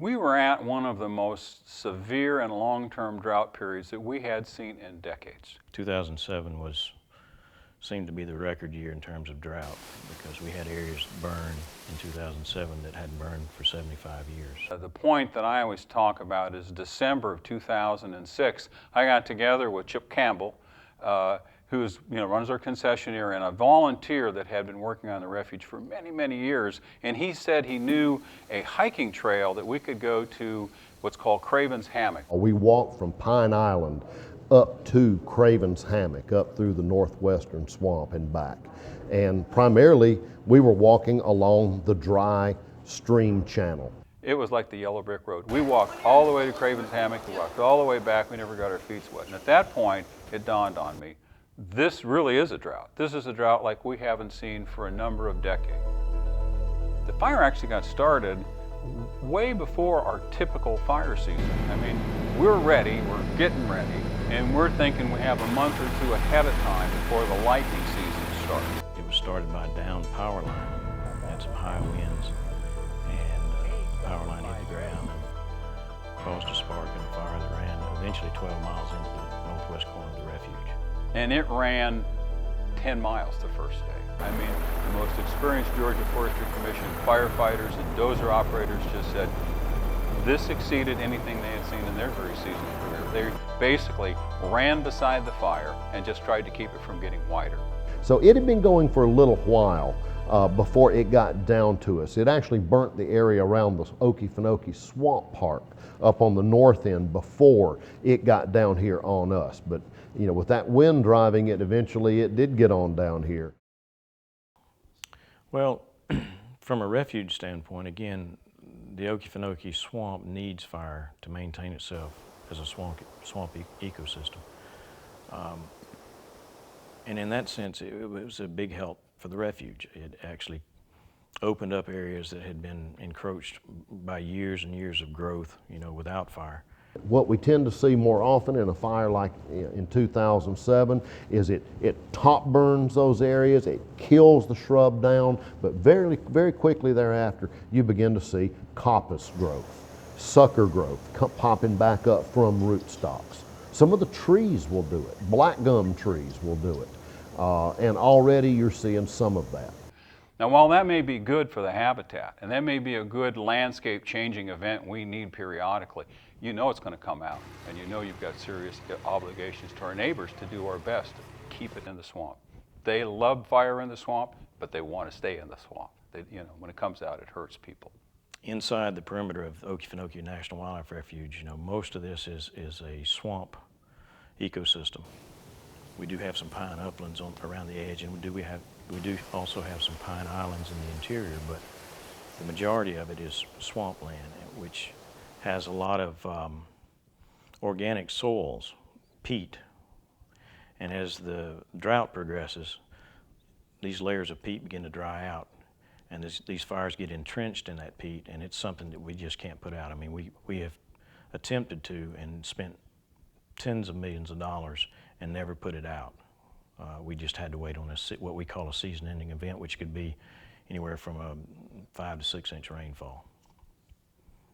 We were at one of the most severe and long-term drought periods that we had seen in decades. 2007 seemed to be the record year in terms of drought because we had areas burn in 2007 that hadn't burned for 75 years. The point that I always talk about is December of 2006, I got together with Chip Campbell, who's, runs our concessionaire, and a volunteer that had been working on the refuge for many, many years. And he said he knew a hiking trail that we could go to what's called Craven's Hammock. We walked from Pine Island up to Craven's Hammock, up through the northwestern swamp and back. And primarily, we were walking along the dry stream channel. It was like the yellow brick road. We walked all the way to Craven's Hammock, we walked all the way back, we never got our feet wet. And at that point, it dawned on me, this really is a drought. This is a drought like we haven't seen for a number of decades. The fire actually got started way before our typical fire season. I mean, we're ready, we're getting ready, and we're thinking we have a month or two ahead of time before the lightning season starts. It was started by a downed power line. Had some high winds, and the power line hit the ground and caused a spark and a fire that ran eventually 12 miles into the northwest corner of the refuge. And it ran 10 miles the first day. I mean, the most experienced Georgia Forestry Commission firefighters and dozer operators just said this exceeded anything they had seen in their very seasoned career. They basically ran beside the fire and just tried to keep it from getting wider. So it had been going for a little while before it got down to us. It actually burnt the area around the Okefenokee Swamp Park up on the north end before it got down here on us. But with that wind driving it, eventually it did get on down here. Well, from a refuge standpoint, again, the Okefenokee Swamp needs fire to maintain itself as a swamp ecosystem. And in that sense, it was a big help for the refuge. It actually opened up areas that had been encroached by years and years of growth, without fire. What we tend to see more often in a fire like in 2007 is it top burns those areas, it kills the shrub down, but very, very quickly thereafter you begin to see coppice growth, sucker growth popping back up from rootstocks. Some of the trees will do it, black gum trees will do it, and already you're seeing some of that. Now, while that may be good for the habitat, and that may be a good landscape changing event we need periodically, it's going to come out, and you've got serious obligations to our neighbors to do our best to keep it in the swamp. They love fire in the swamp, but they want to stay in the swamp. When it comes out, it hurts people. Inside the perimeter of Okefenokee National Wildlife Refuge, most of this is a swamp ecosystem. We do have some pine uplands around the edge, and we do also have some pine islands in the interior, but the majority of it is swampland, which has a lot of organic soils, peat, and as the drought progresses, these layers of peat begin to dry out, and these fires get entrenched in that peat, and it's something that we just can't put out. I mean, we have attempted to and spent tens of millions of dollars and never put it out. We just had to wait on what we call a season-ending event, which could be anywhere from a 5 to 6 inch rainfall.